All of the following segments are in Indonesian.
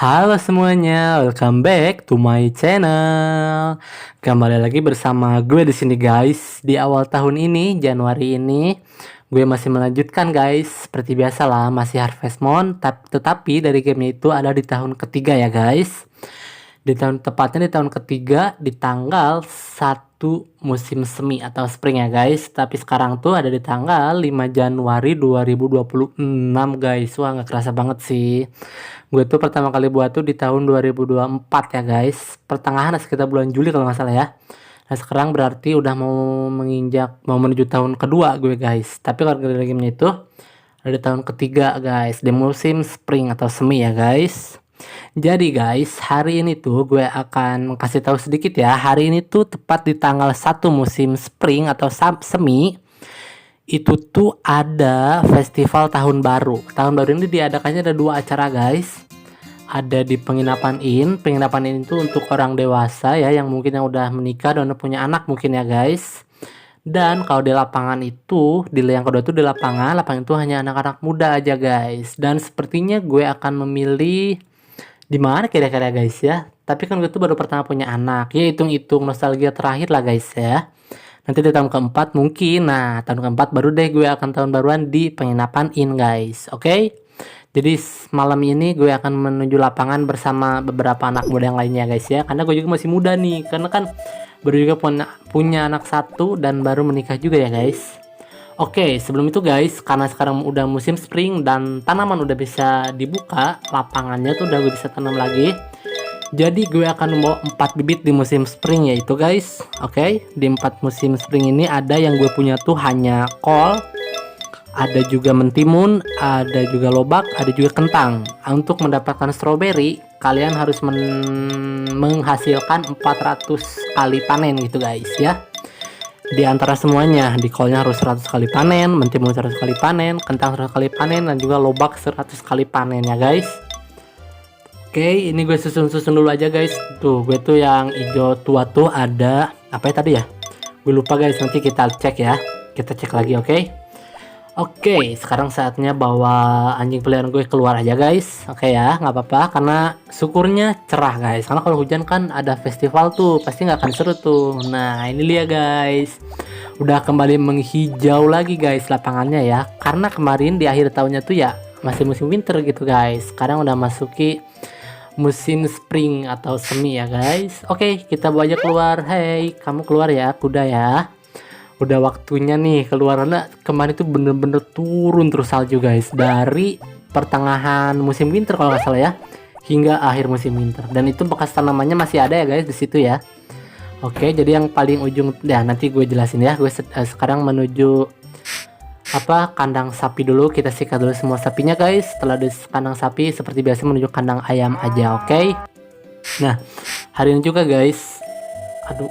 Halo semuanya, welcome back to my channel. Kembali lagi bersama gue di sini guys. Di awal tahun ini, Januari ini, gue masih melanjutkan guys. Seperti biasa lah, masih Harvest Moon. Tetapi dari gamenya itu ada di tahun ketiga ya guys. Tepatnya di tahun ketiga di tanggal 1 musim semi atau spring ya guys. Tapi sekarang tuh ada di tanggal 5 Januari 2026 guys. Wah, nggak kerasa banget sih. Gue tuh pertama kali buat tuh di tahun 2024 ya guys. Pertengahan sekitar bulan Juli kalau nggak salah ya. Nah sekarang berarti udah mau menuju tahun kedua gue guys. Tapi kalau dari gamenya itu ada di tahun ketiga guys. Di musim spring atau semi ya guys. Jadi guys, hari ini tuh gue akan kasih tahu sedikit ya. Hari ini tuh tepat di tanggal 1 musim spring atau semi. Itu tuh ada festival tahun baru. Tahun baru ini diadakannya ada 2 acara guys. Ada di penginapan Inn. Penginapan Inn itu untuk orang dewasa ya, yang mungkin yang udah menikah dan udah punya anak mungkin ya guys. Dan kalau di lapangan itu, yang kedua itu di lapangan itu hanya anak-anak muda aja guys. Dan sepertinya gue akan memilih di mana kira-kira guys ya. Tapi kan gue tuh baru pertama punya anak. Ya hitung-hitung nostalgia terakhir lah guys ya. Nanti di tahun keempat mungkin. Nah tahun keempat baru deh gue akan tahun baruan di penginapan Inn guys. Oke. Jadi malam ini gue akan menuju lapangan bersama beberapa anak muda yang lainnya guys ya. Karena gue juga masih muda nih. Karena kan baru juga punya anak 1 dan baru menikah juga ya guys. Oke, sebelum itu guys, karena sekarang udah musim spring dan tanaman udah bisa dibuka, lapangannya tuh udah gue bisa tanam lagi. Jadi gue akan membawa 4 bibit di musim spring yaitu guys. Oke, di 4 musim spring ini ada yang gue punya tuh hanya kol, ada juga mentimun, ada juga lobak, ada juga kentang. Untuk mendapatkan stroberi, kalian harus menghasilkan 400 kali panen gitu guys ya. Di antara semuanya, di kolnya harus 100 kali panen, mentimun 100 kali panen, kentang 100 kali panen, dan juga lobak 100 kali panen ya guys. Oke, ini gue susun dulu aja guys. Tuh, gue tuh yang hijau tua tuh ada apa ya tadi ya? Gue lupa guys, nanti kita cek ya. Kita cek lagi, oke? Oke, sekarang saatnya bawa anjing peliharaan gue keluar aja guys. Oke ya, nggak apa-apa karena syukurnya cerah guys. Karena kalau hujan kan ada festival tuh, pasti nggak akan seru tuh. Nah, ini dia guys. Udah kembali menghijau lagi guys lapangannya ya. Karena kemarin di akhir tahunnya tuh ya masih musim winter gitu guys. Sekarang udah masuki musim spring atau semi ya guys. Oke, kita bawa aja keluar. Hey, kamu keluar ya, kuda ya. Udah waktunya nih keluar. Karena kemarin tuh bener-bener turun terus salju guys, dari pertengahan musim winter kalau nggak salah ya hingga akhir musim winter. Dan itu bekas tanamannya masih ada ya guys di situ ya. Oke, jadi yang paling ujung ya nanti gue jelasin ya. Gue sekarang menuju kandang sapi dulu. Kita sikat dulu semua sapinya guys. Setelah di kandang sapi seperti biasa menuju kandang ayam aja. Oke. Nah hari ini juga guys,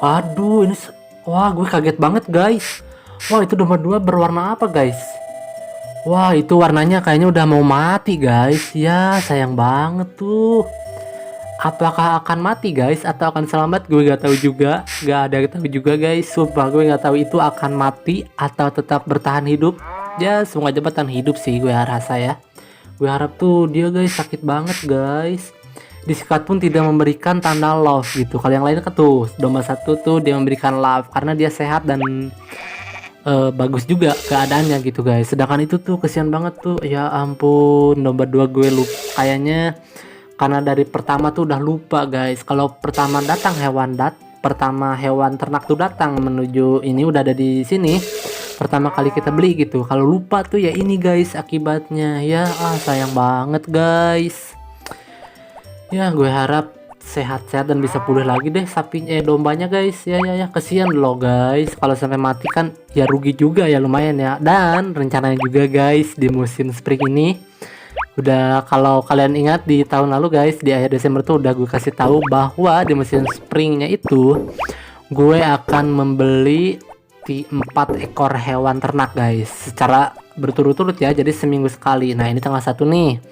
aduh ini wah, gue kaget banget guys. Wah, itu domba 2 berwarna apa guys? Wah, itu warnanya kayaknya udah mau mati guys. Ya, sayang banget tuh. Apakah akan mati guys atau akan selamat? Gue gak tahu juga. Gak ada yang tahu juga guys. Sumpah gue gak tahu itu akan mati atau tetap bertahan hidup. Ya, semoga aja bertahan hidup sih gue rasa ya. Gue harap tuh dia guys sakit banget guys. Disikat pun tidak memberikan tanda love gitu. Kalau yang lain kan tuh domba 1 tuh dia memberikan love karena dia sehat dan bagus juga keadaannya gitu guys. Sedangkan itu tuh kesian banget tuh. Ya ampun, domba 2 gue lupa kayaknya karena dari pertama tuh udah lupa guys. Kalau pertama datang hewan ternak tuh datang menuju ini udah ada di sini. Pertama kali kita beli gitu. Kalau lupa tuh ya ini guys akibatnya. Ya sayang banget guys. Ya gue harap sehat-sehat dan bisa pulih lagi deh dombanya guys. Ya kesian loh guys. Kalau sampai mati kan ya rugi juga ya lumayan ya. Dan rencananya juga guys di musim spring ini udah, kalau kalian ingat di tahun lalu guys di akhir Desember tuh udah gue kasih tahu bahwa di musim springnya itu gue akan membeli 4 ekor hewan ternak guys secara berturut-turut ya. Jadi seminggu sekali. Nah ini tanggal 1 nih.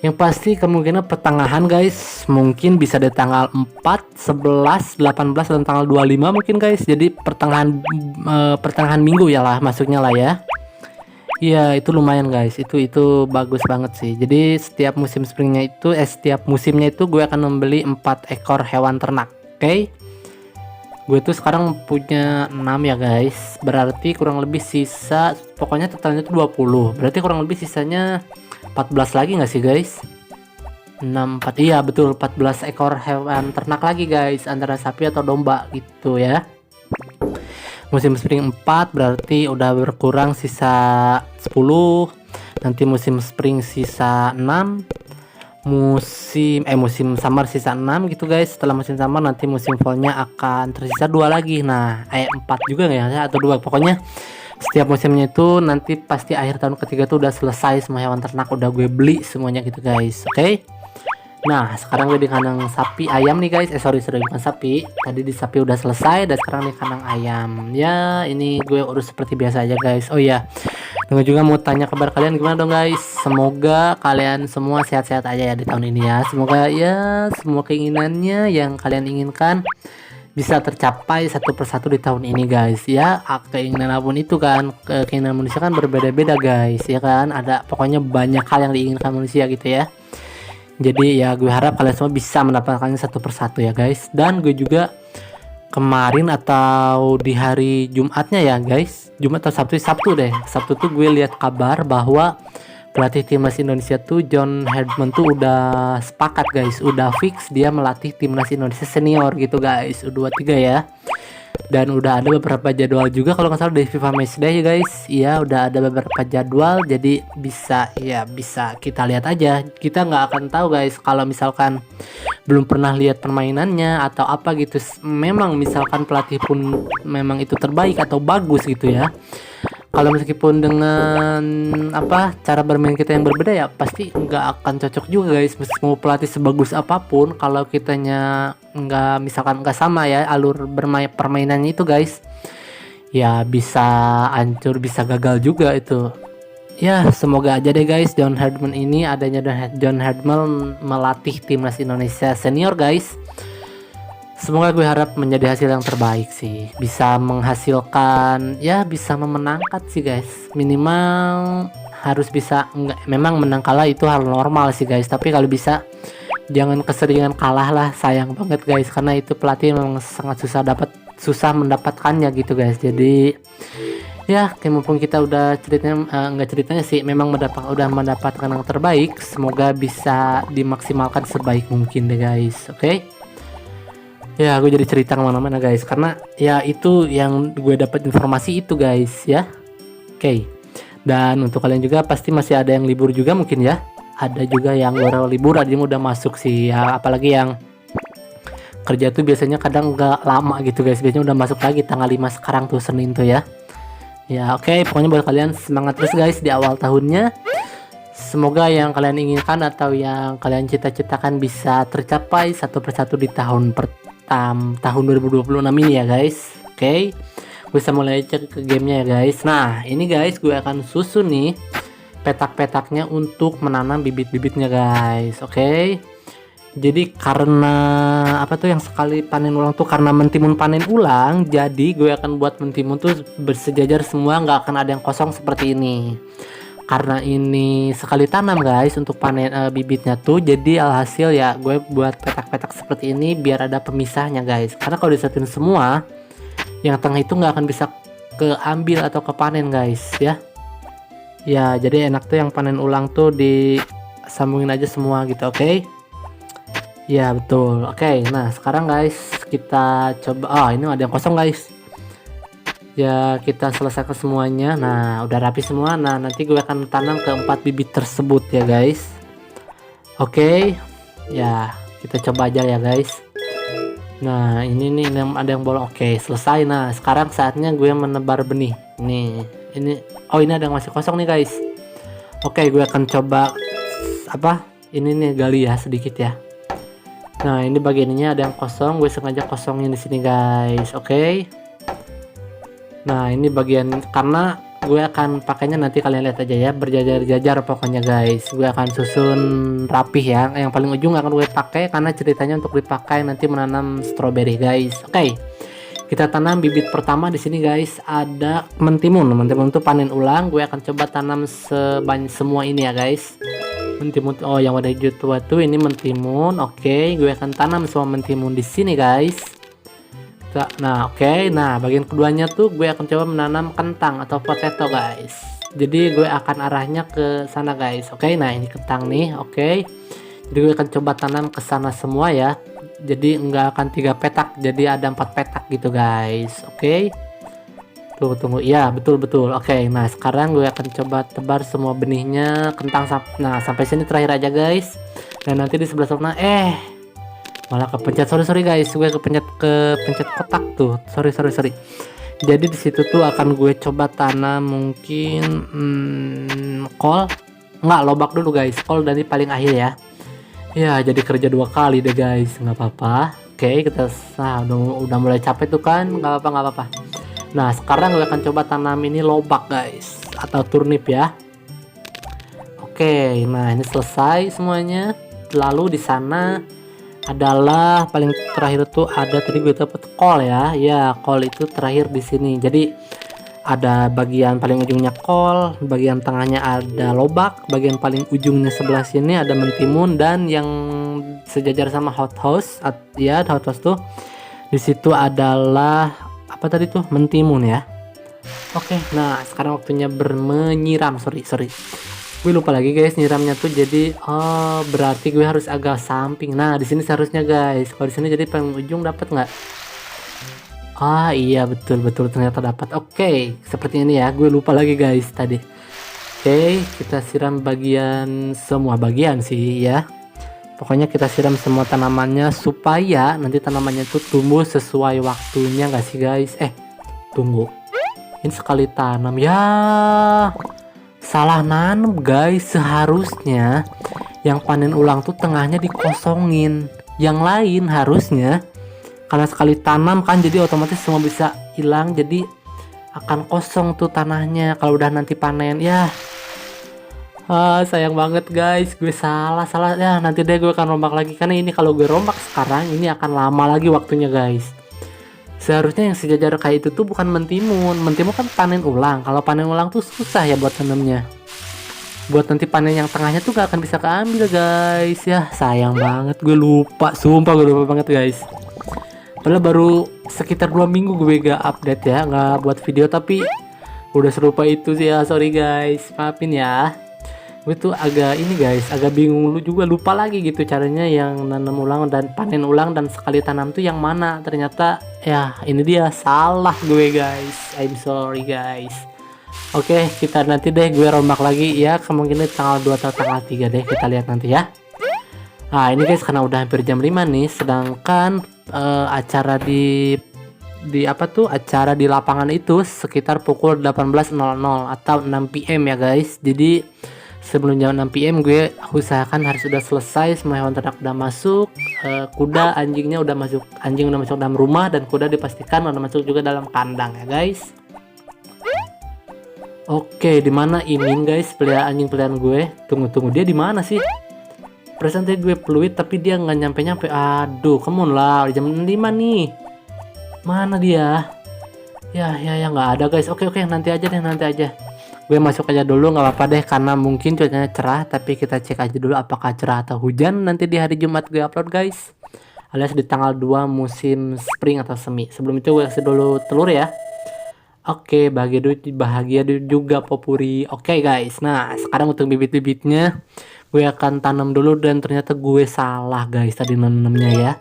Yang pasti kemungkinan pertengahan guys, mungkin bisa di tanggal 4, 11, 18 dan tanggal 25 mungkin guys. Jadi pertengahan minggu ya lah masuknya lah ya. Iya, itu lumayan guys. Itu bagus banget sih. Jadi setiap musim springnya itu setiap musimnya itu gue akan membeli 4 ekor hewan ternak. Oke. Gue tuh sekarang punya 6 ya guys. Berarti kurang lebih sisa, pokoknya totalnya itu 20. Berarti kurang lebih sisanya 14 lagi nggak sih guys? 6 4, iya betul, 14 ekor hewan ternak lagi guys, antara sapi atau domba gitu ya. Musim spring 4 berarti udah berkurang sisa 10. Nanti musim spring sisa 6. Musim summer sisa 6 gitu guys. Setelah musim summer nanti musim fallnya akan tersisa 2 lagi. Nah 4 juga nggak ya, atau 2, pokoknya setiap musimnya itu nanti pasti akhir tahun ketiga tuh udah selesai semua hewan ternak, udah gue beli semuanya gitu guys. Oke. Nah sekarang gue di kandang sapi ayam nih guys. Sorry bukan sapi. Tadi di sapi udah selesai, dan sekarang di kandang ayam. Ya ini gue urus seperti biasa aja guys. Oh iya, gue juga mau tanya kabar kalian gimana dong guys. Semoga kalian semua sehat-sehat aja ya di tahun ini ya. Semoga ya semua keinginannya yang kalian inginkan bisa tercapai satu persatu di tahun ini guys ya. Keinginan apapun itu kan, keinginan manusia kan berbeda-beda guys ya kan. Ada pokoknya banyak hal yang diinginkan manusia gitu ya. Jadi ya gue harap kalian semua bisa mendapatkannya satu persatu ya guys. Dan gue juga kemarin atau di hari Jumatnya ya guys, Jumat atau Sabtu deh, Sabtu tuh gue lihat kabar bahwa pelatih timnas Indonesia tuh John Herdman tuh udah sepakat guys, udah fix dia melatih timnas Indonesia senior gitu guys, U23 ya. Dan udah ada beberapa jadwal juga kalau nggak salah dari FIFA Matchday ya guys. Iya udah ada beberapa jadwal, jadi bisa kita lihat aja. Kita nggak akan tahu guys kalau misalkan belum pernah lihat permainannya atau apa gitu. Memang misalkan pelatih pun memang itu terbaik atau bagus gitu ya. Kalau meskipun dengan cara bermain kita yang berbeda ya pasti nggak akan cocok juga guys. Mau pelatih sebagus apapun kalau kitanya misalkan nggak sama ya alur permainannya itu guys, ya bisa hancur, bisa gagal juga itu. Ya semoga aja deh guys John Herdman ini, adanya John Herdman melatih timnas Indonesia senior guys. Semoga gue harap menjadi hasil yang terbaik sih, bisa menghasilkan ya, bisa memenangkan sih guys. Minimal harus bisa, memang menang kalah itu hal normal sih guys, tapi kalau bisa jangan keseringan kalah lah, sayang banget guys, karena itu pelatih memang sangat susah mendapatkannya gitu guys. Jadi ya mumpung kita udah ceritanya sih memang udah mendapatkan yang terbaik, semoga bisa dimaksimalkan sebaik mungkin deh guys. Oke. Ya gue jadi cerita kemana-mana guys, karena ya itu yang gue dapat informasi itu guys ya. Oke. Dan untuk kalian juga pasti masih ada yang libur juga mungkin ya. Ada juga yang baru libur, ada yang udah masuk sih ya. Apalagi yang kerja tuh biasanya kadang gak lama gitu guys, biasanya udah masuk lagi tanggal 5 sekarang tuh, Senin tuh ya. Ya oke, pokoknya buat kalian semangat terus guys di awal tahunnya. Semoga yang kalian inginkan atau yang kalian cita-citakan bisa tercapai satu persatu di tahun 2026 ini ya guys. Oke. Bisa mulai cek ke gamenya ya guys. Nah ini guys gue akan susun nih petak-petaknya untuk menanam bibit-bibitnya guys. Oke. Jadi karena yang sekali panen ulang tuh karena mentimun panen ulang, jadi gue akan buat mentimun tuh bersejajar semua, nggak akan ada yang kosong seperti ini. Karena ini sekali tanam guys untuk panen bibitnya tuh, jadi alhasil ya gue buat petak-petak seperti ini biar ada pemisahnya guys. Karena kalau disatuin semua, yang tengah itu nggak akan bisa keambil atau kepanen guys ya. Ya jadi enak tuh yang panen ulang tuh disambungin aja semua gitu. Oke. Ya betul. Oke. Nah sekarang guys kita coba. Ini ada yang kosong guys. Ya kita selesaikan semuanya. Nah udah rapi semua. Nah nanti gue akan tanam ke 4 bibit tersebut ya guys. Oke. Ya kita coba aja ya guys. Nah ini nih ada yang bolong. Oke selesai. Nah sekarang saatnya gue menebar benih. Ini ada yang masih kosong nih guys. Oke gue akan coba ini nih gali ya sedikit ya. Nah ini bagiannya ada yang kosong, gue sengaja kosongin di sini guys. Oke. Nah ini bagian, karena gue akan pakainya nanti kalian lihat aja ya, berjajar-jajar pokoknya guys. Gue akan susun rapih ya. Yang paling ujung akan gue pakai karena ceritanya untuk dipakai nanti menanam stroberi guys. Oke. Kita tanam bibit pertama di sini guys, ada mentimun. Mentimun itu panen ulang. Gue akan coba tanam sebanyak semua ini ya guys. Mentimun, oh yang warna hijau tua tuh ini mentimun. Oke, gue akan tanam semua mentimun di sini guys. Nah oke, nah bagian keduanya tuh gue akan coba menanam kentang atau potato guys. Jadi gue akan arahnya ke sana guys. Oke, nah ini kentang nih. Oke, jadi gue akan coba tanam ke sana semua ya. Jadi enggak akan 3 petak, jadi ada 4 petak gitu guys. Oke, tunggu, ya betul. Oke, nah sekarang gue akan coba tebar semua benihnya kentang. Nah sampai sini terakhir aja guys. Dan nanti di sebelah sana malah kepencet, sorry guys, gue kepencet kotak tuh, sorry. Jadi di situ tuh akan gue coba tanam mungkin kol, nggak, lobak dulu guys, kol dari paling akhir ya. Ya jadi kerja 2 kali deh guys, nggak apa-apa. Oke, kita udah mulai capek tuh kan, nggak apa-apa. Nah sekarang gue akan coba tanam ini lobak guys, atau turnip ya. Oke, nah ini selesai semuanya. Lalu di sana adalah paling terakhir tuh ada, tadi gue dapet kol ya. Ya, kol itu terakhir di sini. Jadi ada bagian paling ujungnya kol, bagian tengahnya ada lobak, bagian paling ujungnya sebelah sini ada mentimun, dan yang sejajar sama hothouse ya, hothouse tuh di situ adalah apa tadi tuh, mentimun ya. Oke, nah sekarang waktunya menyiram. Sorry. Gue lupa lagi guys nyiramnya tuh, jadi berarti gue harus agak samping. Nah di sini seharusnya guys, kalau di sini jadi paling ujung dapat nggak? Iya betul ternyata dapat. Oke, seperti ini ya, gue lupa lagi guys tadi. Oke, kita siram semua bagian sih ya. Pokoknya kita siram semua tanamannya supaya nanti tanamannya tuh tumbuh sesuai waktunya, nggak sih guys? Tunggu, ini sekali tanam ya. Salah nanam guys, seharusnya yang panen ulang tuh tengahnya dikosongin. Yang lain harusnya, karena sekali tanam kan jadi otomatis semua bisa hilang, jadi akan kosong tuh tanahnya kalau udah nanti panen ya. Sayang banget guys, gue salah ya. Nanti deh gue akan rombak lagi, karena ini kalau gue rombak sekarang ini akan lama lagi waktunya guys. Seharusnya yang sejajar kayak itu tuh bukan mentimun kan panen ulang. Kalau panen ulang tuh susah ya buat tanamnya. Buat nanti panen yang tengahnya tuh gak akan bisa keambil guys ya. Sayang banget, gue lupa, sumpah gue lupa banget guys. Padahal baru sekitar 2 minggu gue gak update ya, gak buat video, tapi udah serupa itu sih ya. Sorry guys, maafin ya. Gue tuh agak ini guys, agak bingung juga, lupa lagi gitu caranya yang nanam ulang dan panen ulang dan sekali tanam tuh yang mana. Ternyata ya ini dia, salah gue guys, I'm sorry guys. Oke, kita nanti deh gue rombak lagi ya, kemungkinan tanggal 2 atau tanggal 3 deh, kita lihat nanti ya. Nah ini guys, karena udah hampir jam 5 nih, sedangkan acara di acara di lapangan itu sekitar pukul 18.00 atau 6 PM ya guys. Jadi sebelum jam 6 PM gue usahakan harus sudah selesai, semua hewan ternak udah masuk, kuda, anjing udah masuk dalam rumah, dan kuda dipastikan udah masuk juga dalam kandang ya guys. Oke, di mana Imin guys, anjing peliharaan gue? Tunggu, dia di mana sih? Perasaan tadi gue peluit tapi dia nggak nyampe. Aduh, come on lah, jam 5 nih. Mana dia? Ya nggak ada guys. Oke, nanti aja. Gue masuk aja dulu, nggak apa-apa deh, karena mungkin cuacanya cerah, tapi kita cek aja dulu apakah cerah atau hujan nanti di hari Jumat gue upload guys, alias di tanggal 2 musim spring atau semi. Sebelum itu gue kasih dulu telur ya. Oke, bahagia juga Popuri. Oke guys, nah sekarang untuk bibit-bibitnya gue akan tanam dulu, dan ternyata gue salah guys tadi nanamnya ya.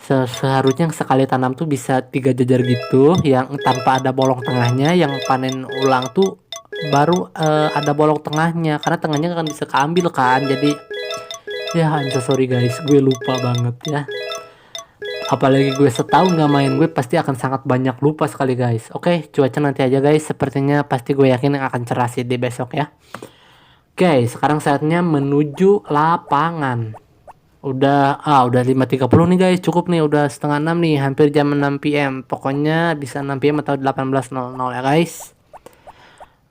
Seharusnya sekali tanam tuh bisa 3 jajar gitu, yang tanpa ada bolong tengahnya. Yang panen ulang tuh baru ada bolong tengahnya, karena tengahnya kan bisa keambil kan. Jadi ya I'm so sorry guys, gue lupa banget ya. Apalagi gue setahun gak main, gue pasti akan sangat banyak lupa sekali guys. Oke, cuaca nanti aja guys, sepertinya pasti gue yakin akan cerah sih di besok ya. Oke, sekarang saatnya menuju lapangan. Udah 5.30 nih guys, cukup nih, udah setengah 6 nih, hampir jam 6 PM. Pokoknya bisa 6 PM atau 18.00 ya guys.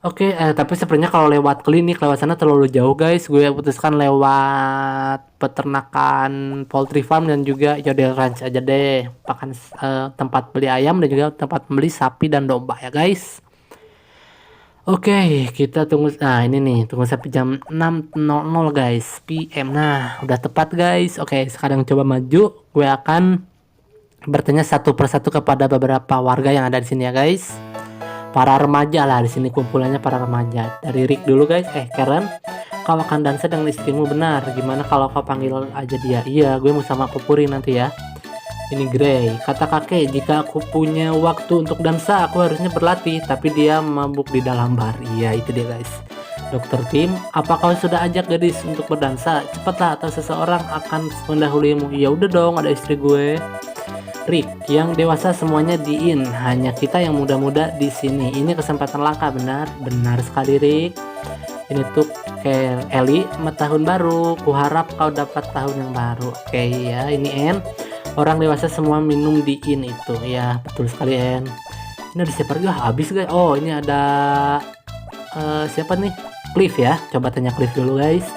Oke, tapi sebenarnya kalau lewat klinik, lewat sana terlalu jauh guys. Gue putuskan lewat peternakan poultry farm dan juga Yodel Ranch aja deh. Bahkan tempat beli ayam dan juga tempat beli sapi dan domba ya guys. Oke, kita tunggu. Nah, ini nih, tunggu sampai jam 6.00 guys, PM. Nah, udah tepat guys. Oke, sekarang coba maju. Gue akan bertanya satu persatu kepada beberapa warga yang ada di sini ya guys. Para remaja lah di sini, kumpulannya para remaja. Dari Rick dulu guys. Karen, kau akan dansa dengan istrimu, benar? Gimana kalau kau panggil aja dia? Iya, gue mau sama Pupuri nanti ya. Ini Grey, kata kakek, jika aku punya waktu untuk dansa, aku harusnya berlatih, tapi dia mabuk di dalam bar. Iya, itu dia guys. Dokter Tim, apa kau sudah ajak gadis untuk berdansa? Cepatlah, atau seseorang akan mendahulimu. Ya udah dong, ada istri gue. Rick, yang dewasa semuanya diin, hanya kita yang muda-muda di sini. Ini kesempatan langka, benar? Benar sekali Rick. Ini tuh kayak Eli, tahun baru. Kuharap kau dapat tahun yang baru. Oke ya, ini N. Orang dewasa semua minum diin itu. Ya, betul sekali N. Ini udah siapa? Habis guys. Oh, ini ada siapa nih? Cliff ya. Coba tanya Cliff dulu guys.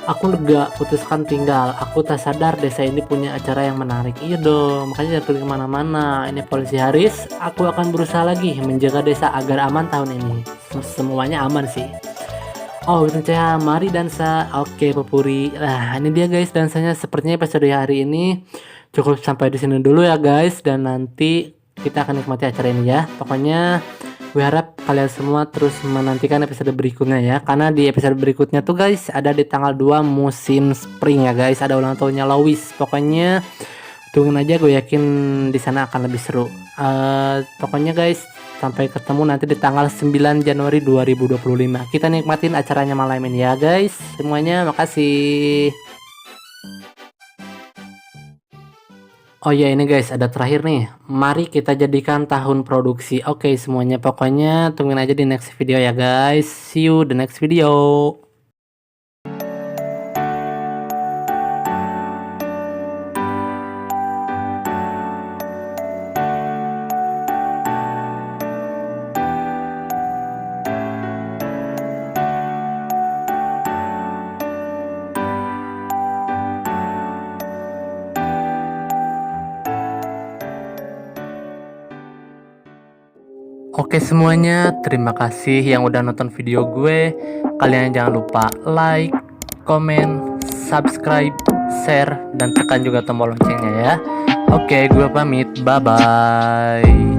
Aku lega, putuskan tinggal. Aku tak sadar desa ini punya acara yang menarik. Iya dong, makanya jangan pergi kemana-mana. Ini polisi Haris. Aku akan berusaha lagi menjaga desa agar aman tahun ini. Semuanya aman sih. Oh, Cah, mari dansa. Oke, Pupuri. Nah, ini dia guys dansanya. Sepertinya episode hari ini cukup sampai di sini dulu ya guys. Dan nanti kita akan nikmati acara ini ya. Pokoknya gue harap kalian semua terus menantikan episode berikutnya ya. Karena di episode berikutnya tuh guys ada di tanggal 2 musim spring ya guys. Ada ulang tahunnya Lois. Pokoknya tungguin aja, gue yakin di sana akan lebih seru. Pokoknya guys, sampai ketemu nanti di tanggal 9 Januari 2025. Kita nikmatin acaranya malam ini ya guys. Semuanya makasih. Oh ya, ini guys ada terakhir nih. Mari kita jadikan tahun produksi. Oke semuanya, pokoknya tungguin aja di next video ya guys. See you the next video. Oke semuanya, terima kasih yang udah nonton video gue. Kalian jangan lupa like, komen, subscribe, share, dan tekan juga tombol loncengnya ya. Oke, gue pamit. Bye-bye.